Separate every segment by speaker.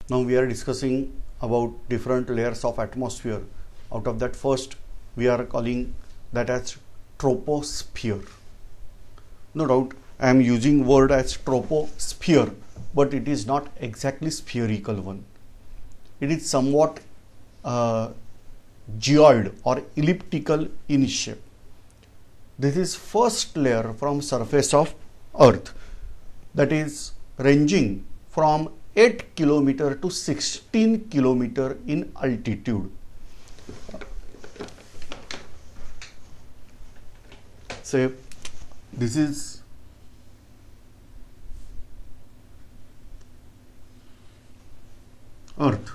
Speaker 1: Now we are discussing about different layers of atmosphere. Out of that, first we are calling that as troposphere. No doubt I am using word as troposphere, but it is not exactly spherical one. It is somewhat geoid or elliptical in shape. This is first layer from surface of Earth, that is ranging from 8 km to 16 km in altitude. Say this is Earth,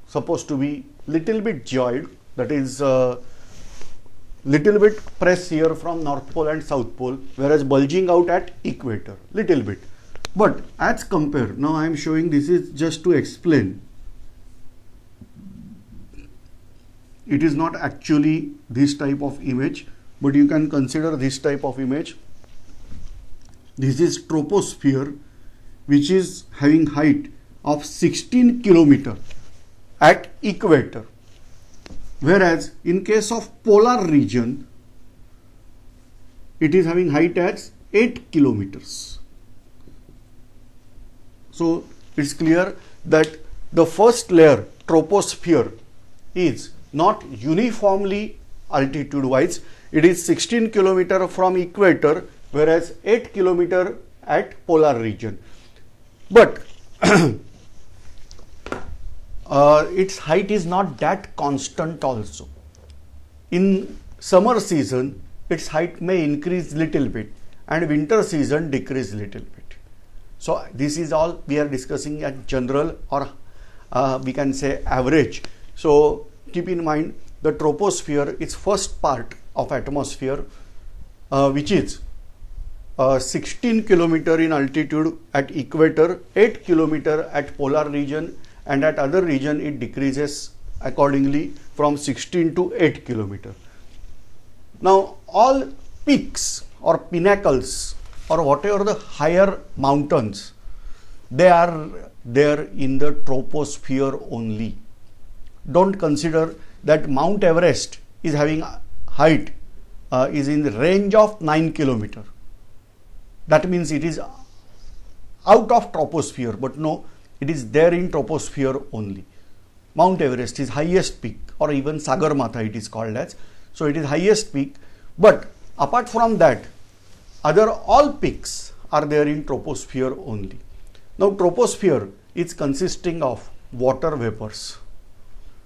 Speaker 1: supposed to be little bit geoid, that is little bit press here from North Pole and South Pole, whereas bulging out at equator little bit. But as compared, now I am showing, this is just to explain, it is not actually this type of image, but you can consider this type of image. This is troposphere, which is having height of 16 km at equator, whereas in case of polar region it is having height as 8 kilometers. So it's clear that the first layer, troposphere, is not uniformly altitude wise. It is 16 km from equator, whereas 8 km at polar region. But its height is not that constant also. In summer season its height may increase little bit and winter season decrease little bit. So this is all we are discussing at general, or we can say average. So keep in mind the troposphere is first part of atmosphere, which is 16 km in altitude at equator, 8 km at polar region, and at other region it decreases accordingly from 16 to 8 km. Now all peaks or pinnacles or whatever the higher mountains, they are there in the troposphere only. Don't consider that Mount Everest is having height is in the range of 9 km. That means it is out of troposphere, but no, it is there in troposphere only. Mount Everest is highest peak, or even Sagarmatha it is called as. So it is highest peak, but apart from that, other all peaks are there in troposphere only. Now troposphere is consisting of water vapors.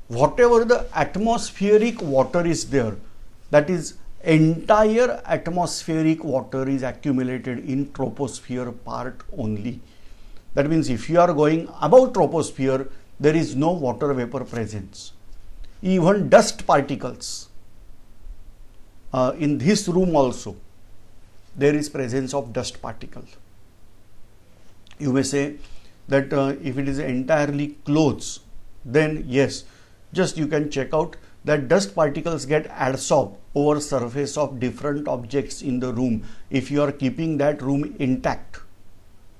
Speaker 1: Whatever the atmospheric water is there, that is entire atmospheric water is accumulated in troposphere part only. That means if you are going above troposphere, there is no water vapor presence. Even dust particles, in this room also there is presence of dust particles. You may say that if it is entirely clothes, then yes, just you can check out that dust particles get adsorbed over surface of different objects in the room. If you are keeping that room intact,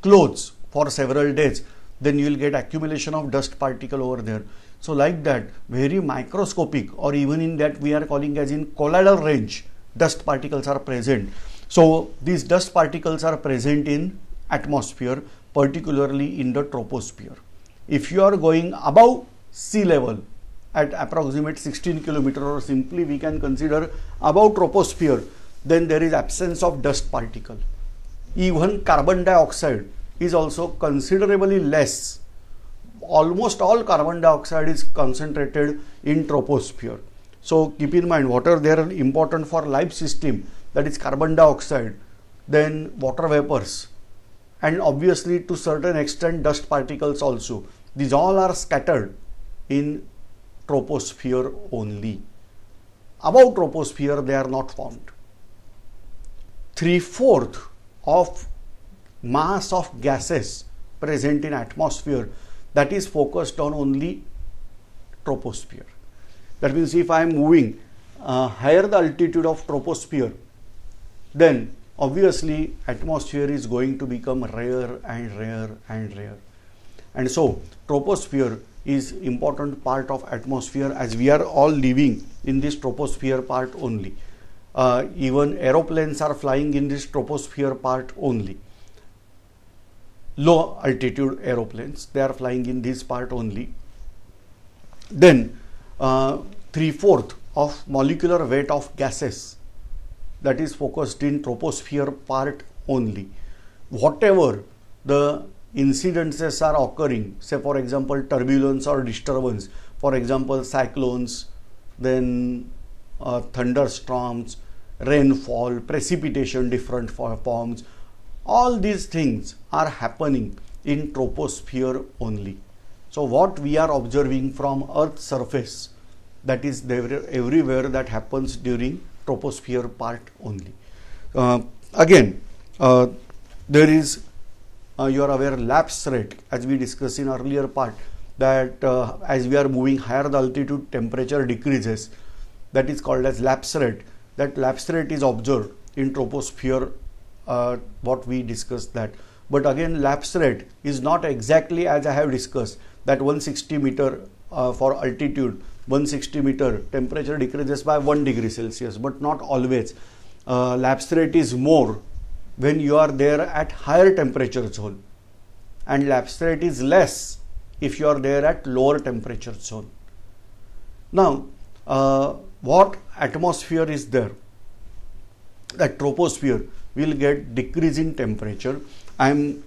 Speaker 1: clothes, for several days, then you will get accumulation of dust particle over there. So like that, very microscopic, or even in that we are calling as in colloidal range, dust particles are present. So these dust particles are present in atmosphere, particularly in the troposphere. If you are going above sea level at approximate 16 km, or simply we can consider above troposphere, then there is absence of dust particle. Even carbon dioxide is also considerably less. Almost all carbon dioxide is concentrated in troposphere. So keep in mind what are there important for life system, that is carbon dioxide, then water vapors, and obviously to certain extent dust particles also. These all are scattered in troposphere only. Above troposphere they are not found. 3/4 of mass of gases present in atmosphere, that is focused on only troposphere. That means if I am moving higher the altitude of troposphere, then obviously atmosphere is going to become rare and rare and rare. And so troposphere is important part of atmosphere, as we are all living in this troposphere part only. Even aeroplanes are flying in this troposphere part only. Low altitude aeroplanes, they are flying in this part only. Then 3/4 of molecular weight of gases, that is focused in troposphere part only. Whatever the incidences are occurring, say for example turbulence or disturbance, for example cyclones, then thunderstorms, rainfall, precipitation, different forms, all these things are happening in troposphere only. So what we are observing from Earth's surface, that is everywhere, that happens during troposphere part only. Again, there is, you are aware, lapse rate, as we discussed in earlier part, that as we are moving higher the altitude, temperature decreases. That is called as lapse rate. That lapse rate is observed in troposphere, what we discussed that. But again, lapse rate is not exactly as I have discussed, that 160 meter for altitude, 160 meter temperature decreases by 1 degree Celsius, but not always. Lapse rate is more when you are there at higher temperature zone, and lapse rate is less if you are there at lower temperature zone. Now, what atmosphere is there? That troposphere will get decrease in temperature. I am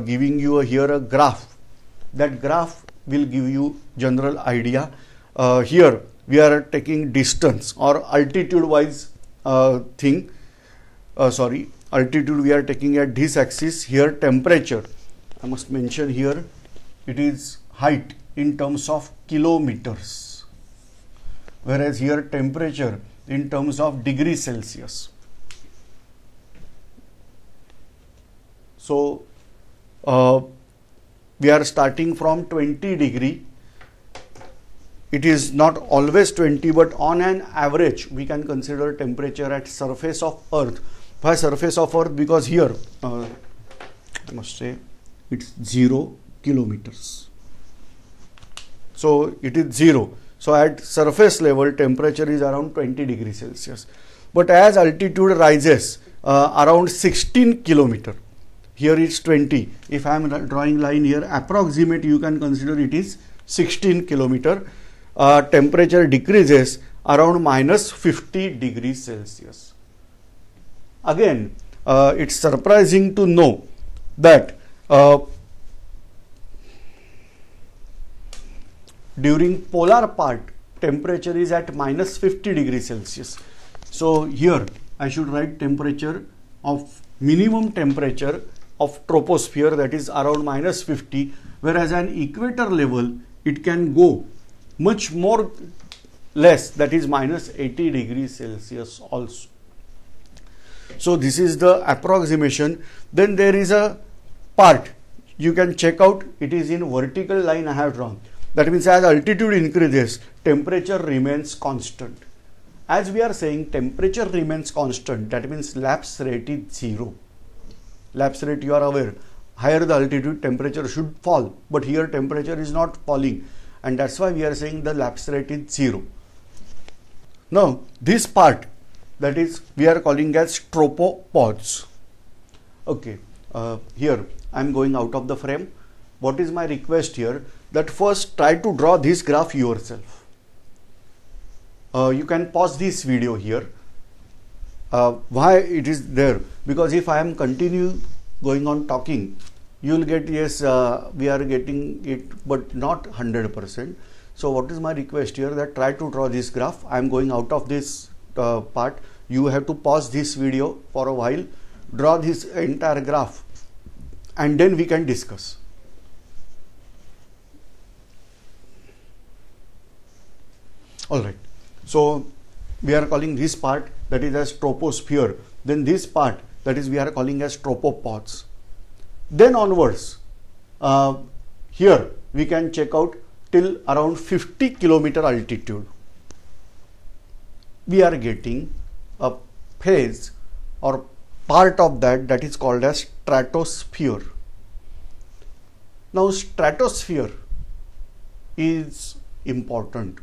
Speaker 1: giving you here a graph. That graph will give you general idea. Here we are taking distance or altitude wise thing. Altitude we are taking at this axis. Here temperature, I must mention here, it is height in terms of kilometers, whereas here temperature in terms of degree Celsius. So we are starting from 20 degree. It is not always 20, but on an average we can consider temperature at surface of Earth. Why surface of Earth? Because here I must say it's 0 kilometers. So it is 0. So at surface level temperature is around 20 degrees Celsius. But as altitude rises around 16 kilometer, here it's 20. If I am drawing line here, approximate you can consider it is 16 kilometer. Temperature decreases around minus 50 degrees Celsius. Again, it's surprising to know that during polar part temperature is at minus 50 degrees Celsius. So here I should write temperature of minimum temperature of troposphere, that is around minus 50, whereas an equator level it can go much more less, that is minus 80 degrees Celsius also. So this is the approximation. Then there is a part you can check out, it is in vertical line I have drawn. That means as altitude increases, temperature remains constant. As we are saying temperature remains constant, that means lapse rate is 0. Lapse rate, you are aware, higher the altitude temperature should fall, but here temperature is not falling, and that's why we are saying the lapse rate is 0. Now this part, that is we are calling as tropopods. Okay, here I am going out of the frame. What is my request here? That first try to draw this graph yourself. You can pause this video here. Why it is there? Because if I am continue going on talking, you will get, yes, we are getting it, but not 100%. So what is my request here? That try to draw this graph. I am going out of this part. You have to pause this video for a while, draw this entire graph, and then we can discuss. Alright, so we are calling this part, that is as troposphere. Then this part, that is we are calling as tropopods. Then onwards, here we can check out till around 50 kilometer altitude. We are getting a phase or part of that, that is called as stratosphere. Now stratosphere is important.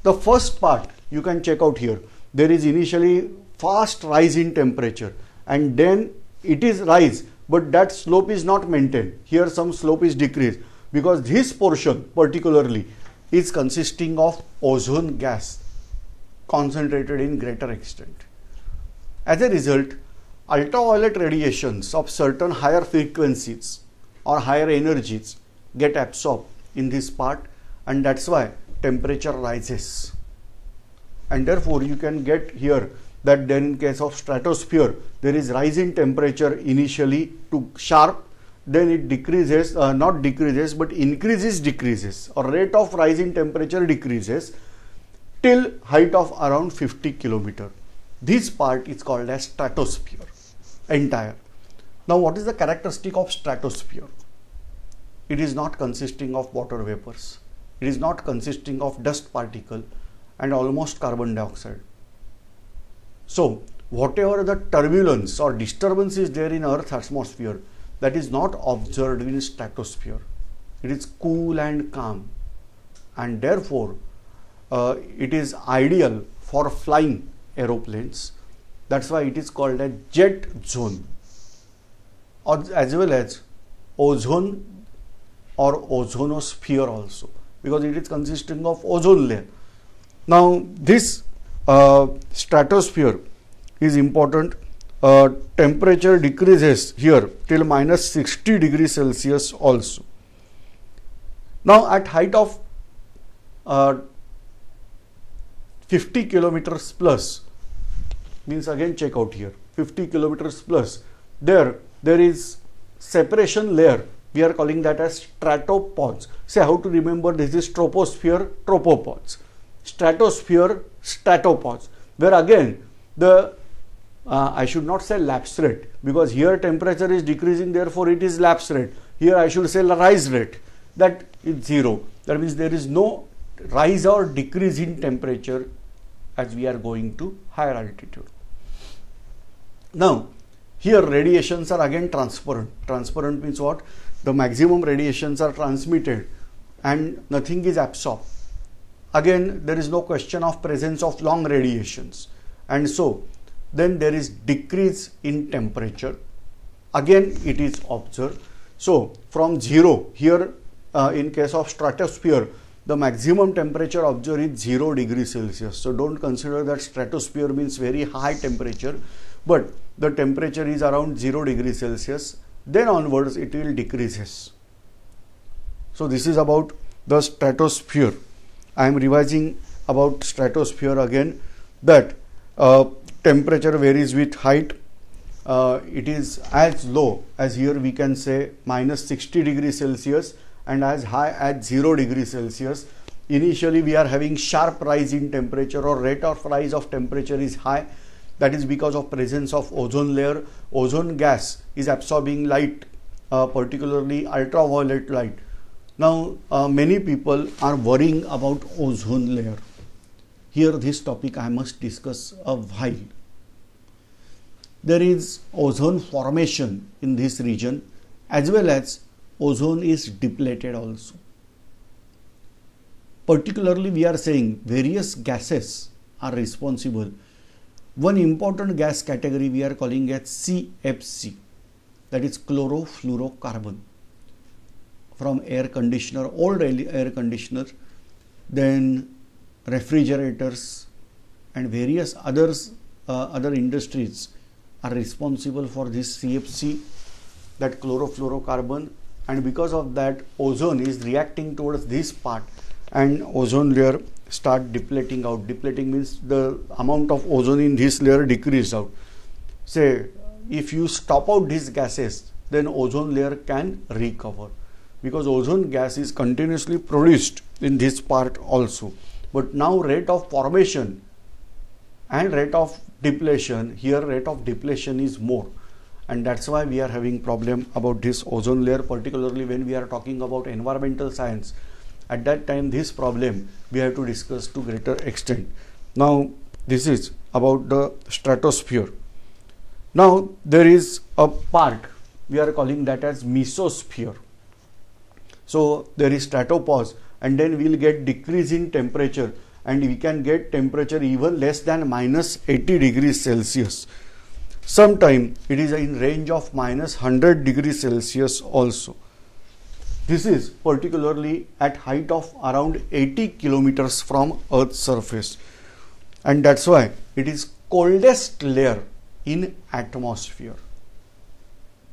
Speaker 1: The first part you can check out here. There is initially fast rise in temperature and then it is rise, but that slope is not maintained. Here some slope is decreased because this portion particularly is consisting of ozone gas concentrated in greater extent. As a result, ultraviolet radiations of certain higher frequencies or higher energies get absorbed in this part, and that's why temperature rises. And therefore you can get here that then in case of stratosphere there is rise in temperature initially to sharp, then it decreases, not decreases but decreases, or rate of rise in temperature decreases till height of around 50 kilometer. This part is called as stratosphere entire. Now what is the characteristic of stratosphere? It is not consisting of water vapors, it is not consisting of dust particle and almost carbon dioxide. So whatever the turbulence or disturbance is there in Earth's atmosphere, that is not observed in stratosphere. It is cool and calm, and therefore it is ideal for flying aeroplanes. That's why it is called a jet zone, or as well as ozone or ozonosphere also, because it is consisting of ozone layer. Now this stratosphere is important. Temperature decreases here till minus 60 degrees Celsius also. Now at height of 50 kilometers plus, means again check out here 50 kilometers plus, there is separation layer. We are calling that as stratopods. Say how to remember this is troposphere, tropopods, stratosphere, stratopods, where again the I should not say lapse rate, because here temperature is decreasing, therefore it is lapse rate. Here I should say rise rate, that is 0. That means there is no rise or decrease in temperature as we are going to higher altitude. Now here radiations are again transparent. Transparent means what? The maximum radiations are transmitted and nothing is absorbed. Again there is no question of presence of long radiations, and so then there is decrease in temperature. Again it is observed. So from 0 here in case of stratosphere, the maximum temperature observed is 0 degrees Celsius. So don't consider that stratosphere means very high temperature, but the temperature is around 0 degrees Celsius. Then onwards it will decreases. So this is about the stratosphere. I am revising about stratosphere again, that temperature varies with height. It is as low as here we can say minus 60 degrees Celsius and as high as 0 degrees Celsius. Initially we are having sharp rise in temperature, or rate of rise of temperature is high. That is because of presence of ozone layer. Ozone gas is absorbing light, particularly ultraviolet light. Now many people are worrying about ozone layer. Here this topic I must discuss a while. There is ozone formation in this region, as well as ozone is depleted also. Particularly we are saying various gases are responsible. One important gas category we are calling as CFC, that is chlorofluorocarbon, from air conditioner, old air conditioner, then refrigerators and various other industries are responsible for this CFC, that chlorofluorocarbon, and because of that ozone is reacting towards this part and ozone layer start depleting out. Depleting means the amount of ozone in this layer decreased out. Say if you stop out these gases, then ozone layer can recover, because ozone gas is continuously produced in this part also. But now rate of formation and rate of depletion, here rate of depletion is more, and that's why we are having problem about this ozone layer, particularly when we are talking about environmental science. At that time this problem we have to discuss to greater extent. Now this is about the stratosphere. Now there is a part we are calling that as mesosphere. So there is stratopause, and then we will get decrease in temperature, and we can get temperature even less than minus 80 degrees Celsius. Sometime it is in range of minus 100 degrees Celsius also. This is particularly at height of around 80 kilometers from Earth's surface, and that's why it is coldest layer in atmosphere.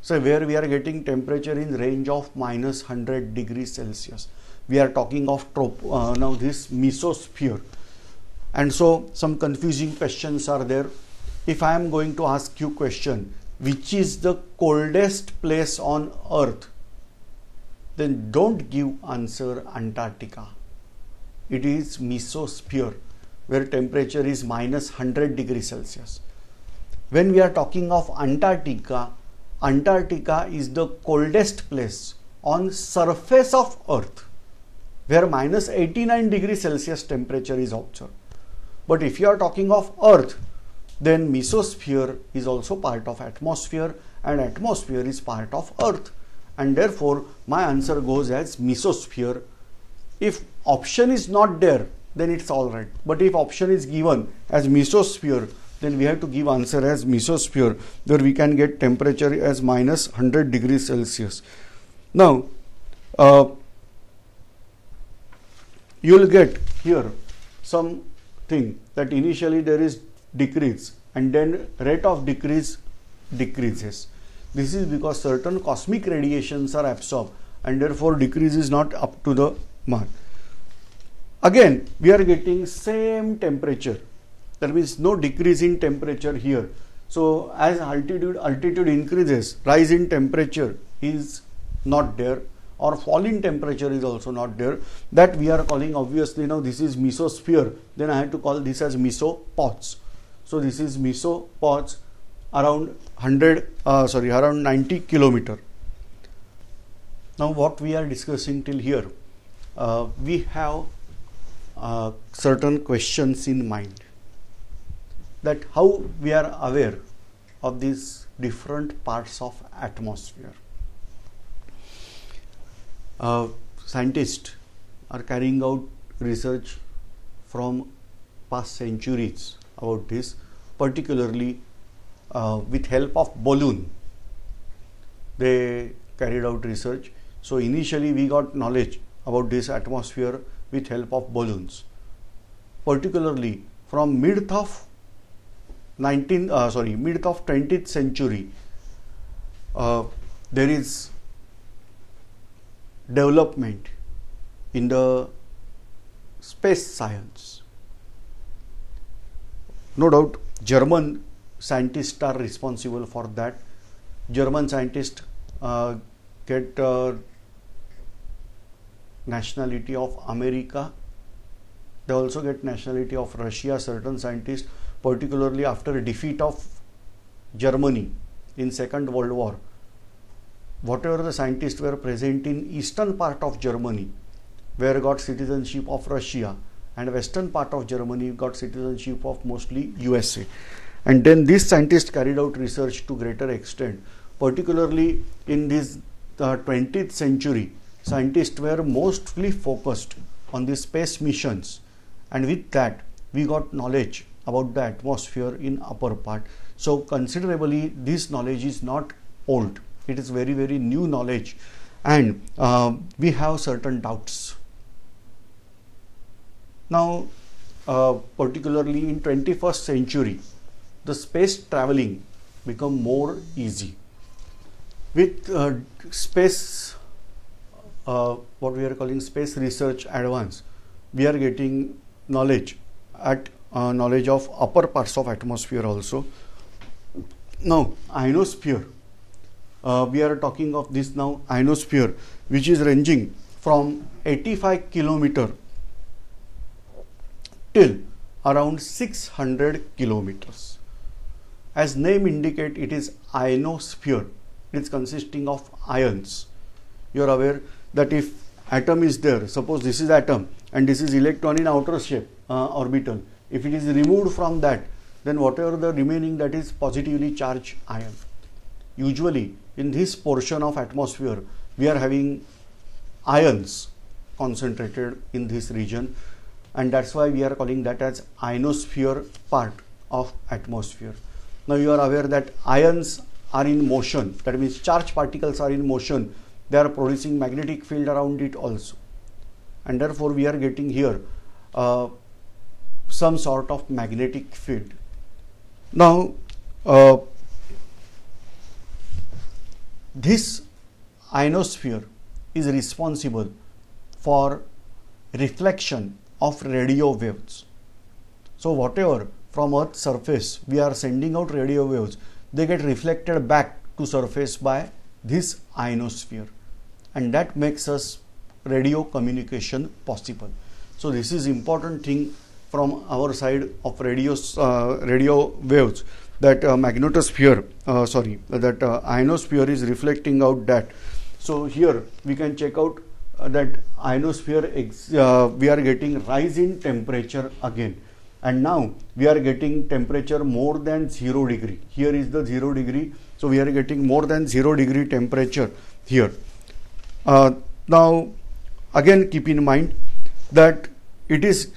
Speaker 1: So where we are getting temperature in range of minus 100 degrees Celsius. We are talking of now this mesosphere. And so some confusing questions are there. If I am going to ask you question, which is the coldest place on Earth, then don't give answer Antarctica. It is mesosphere, where temperature is minus 100 degrees Celsius. When we are talking of Antarctica, Antarctica is the coldest place on surface of Earth, where minus 89 degrees Celsius temperature is observed. But if you are talking of Earth, then mesosphere is also part of atmosphere, and atmosphere is part of Earth, and therefore my answer goes as mesosphere. If option is not there, then it's all right, but if option is given as mesosphere, then we have to give answer as mesosphere, where we can get temperature as minus 100 degrees Celsius. Now you will get here something that initially there is decrease, and then rate of decrease decreases. This is because certain cosmic radiations are absorbed, and therefore decrease is not up to the mark. Again we are getting same temperature, that means no decrease in temperature here. So as altitude increases, rise in temperature is not there, or fall in temperature is also not there. That we are calling, obviously now this is mesosphere, then I have to call this as mesopause. So this is mesopause around around 90 kilometer. Now what we are discussing till here, we have certain questions in mind, that how we are aware of these different parts of atmosphere. Scientists are carrying out research from past centuries about this, particularly with help of balloon. They carried out research. So initially we got knowledge about this atmosphere with help of balloons, particularly from mid of 20th century. There is development in the space science. No doubt German scientists are responsible for that. German scientists get nationality of America. They also get nationality of Russia. Certain scientists, particularly after defeat of Germany in Second World War, whatever the scientists were present in eastern part of Germany, were got citizenship of Russia, and western part of Germany got citizenship of mostly USA. And then these scientists carried out research to greater extent, particularly in this 20th century. Scientists were mostly focused on the space missions, and with that we got knowledge about the atmosphere in upper part. So considerably this knowledge is not old, it is very, very new knowledge, and we have certain doubts. Now particularly in 21st century, the space traveling become more easy. With space, what we are calling space research advance, we are getting knowledge of upper parts of atmosphere also. Now ionosphere, we are talking of this now ionosphere, which is ranging from 85 kilometer till around 600 kilometers. As name indicate, it is ionosphere. It is consisting of ions. You are aware that if atom is there, suppose this is atom and this is electron in outer shape orbital, if it is removed from that, then whatever the remaining, that is positively charged ion. Usually in this portion of atmosphere we are having ions concentrated in this region, and that's why we are calling that as ionosphere part of atmosphere. Now you are aware that ions are in motion, that means charged particles are in motion, they are producing magnetic field around it also, and therefore we are getting here some sort of magnetic field. Now this ionosphere is responsible for reflection of radio waves. So whatever from Earth's surface we are sending out radio waves, they get reflected back to surface by this ionosphere, and that makes us radio communication possible. So this is important thing from our side of radio waves, that that ionosphere is reflecting out that. So here we can check out that ionosphere we are getting rise in temperature again, and now we are getting temperature more than 0 degree. Here is the 0 degree, so we are getting more than 0 degree temperature here. Now again keep in mind that it is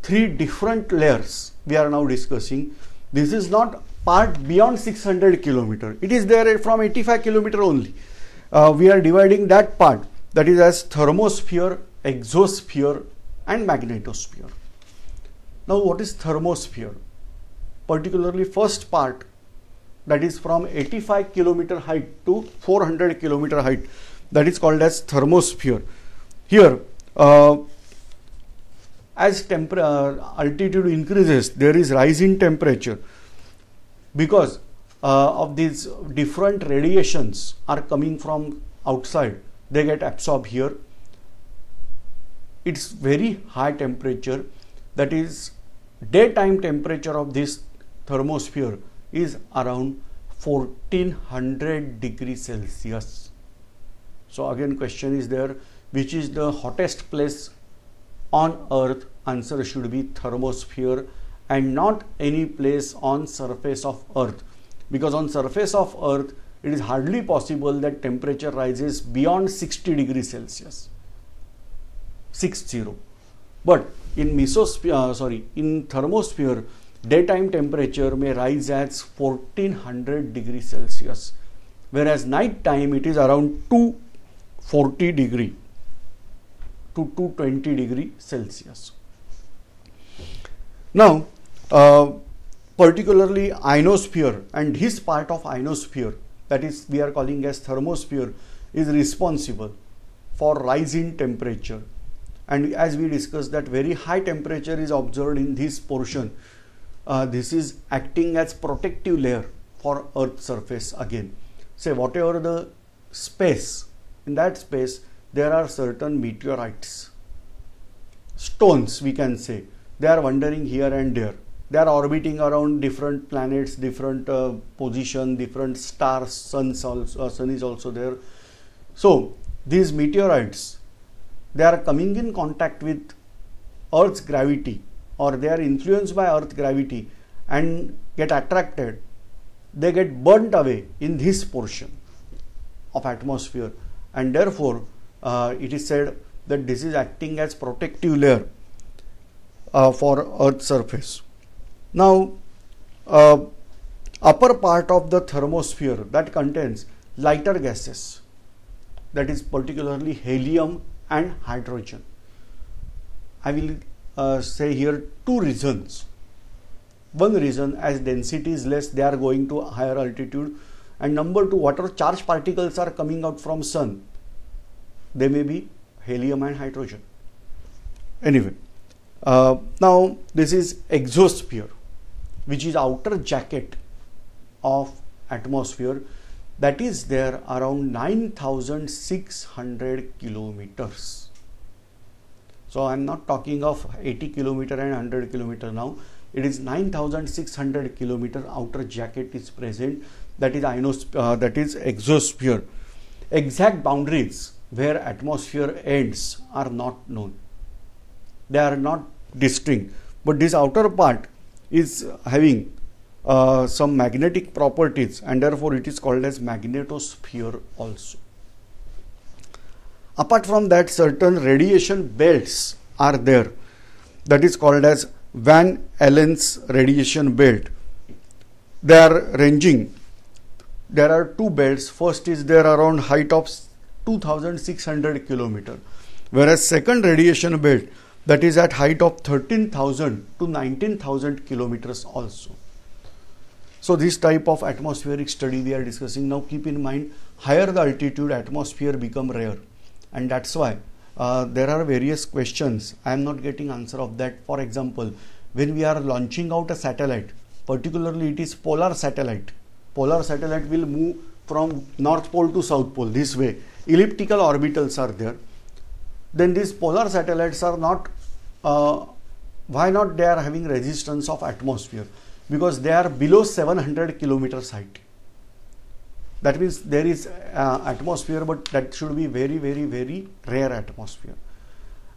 Speaker 1: 3 different layers we are now discussing. This is not part beyond 600 kilometer, it is there from 85 kilometer only. We are dividing that part, that is as thermosphere, exosphere and magnetosphere. Now what is thermosphere? Particularly first part, that is from 85 kilometer height to 400 kilometer height, that is called as thermosphere. Here as altitude increases, there is rise in temperature because of these different radiations are coming from outside, they get absorbed here. It's very high temperature, that is daytime temperature of this thermosphere is around 1400 degrees Celsius. So again question is there, which is the hottest place on Earth? Answer should be thermosphere and not any place on surface of Earth, because on surface of Earth it is hardly possible that temperature rises beyond 60 degrees Celsius, 60. But in in thermosphere, daytime temperature may rise as 1400 degrees Celsius, whereas night time it is around 240 degree to 220 degree Celsius. Now particularly ionosphere and this part of ionosphere, that is we are calling as thermosphere, is responsible for rise in temperature, and as we discussed that very high temperature is observed in this portion. This is acting as protective layer for Earth's surface. Again, say whatever the space, in that space there are certain meteorites, stones we can say, they are wandering here and there, they are orbiting around different planets, different position, different stars, sun is also there. So these meteorites, they are coming in contact with Earth's gravity, or they are influenced by Earth's gravity and get attracted, they get burnt away in this portion of atmosphere, and therefore it is said that this is acting as protective layer for Earth's surface. Now upper part of the thermosphere, that contains lighter gases, that is particularly helium and hydrogen. I will say here 2 reasons. One reason, as density is less, they are going to a higher altitude, and number 2, whatever charged particles are coming out from sun, they may be helium and hydrogen. Anyway, now this is exosphere, which is outer jacket of atmosphere, that is there around 9600 kilometers. So I am not talking of 80 kilometer and 100 kilometer now, it is 9600 kilometer outer jacket is present, that is that is exosphere. Exact boundaries where atmosphere ends are not known, they are not distinct, but this outer part is having some magnetic properties, and therefore it is called as magnetosphere also. Apart from that, certain radiation belts are there, that is called as Van Allen's radiation belt. They are ranging. There are two belts. First is there around height of 2600 kilometer, whereas second radiation belt, that is at height of 13,000 to 19,000 kilometers also. So this type of atmospheric study we are discussing. Now keep in mind, higher the altitude, atmosphere become rare, and that's why there are various questions. I am not getting answer of that. For example, when we are launching out a satellite, particularly it is polar satellite. Polar satellite will move from North Pole to South Pole this way. Elliptical orbitals are there. Then these polar satellites are not, why not they are having resistance of atmosphere? Because they are below 700 kilometers height. That means there is atmosphere, but that should be very, very, very rare atmosphere.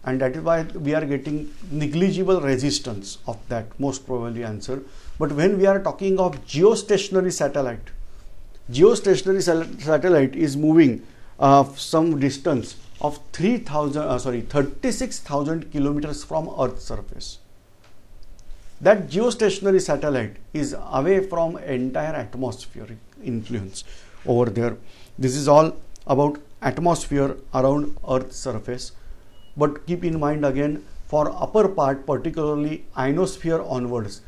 Speaker 1: And that is why we are getting negligible resistance of that, most probably answer. But when we are talking of geostationary satellite is moving some distance of 36,000 kilometers from Earth's surface. That geostationary satellite is away from entire atmospheric influence over there. This is all about atmosphere around Earth's surface. But keep in mind again, for upper part, particularly ionosphere onwards,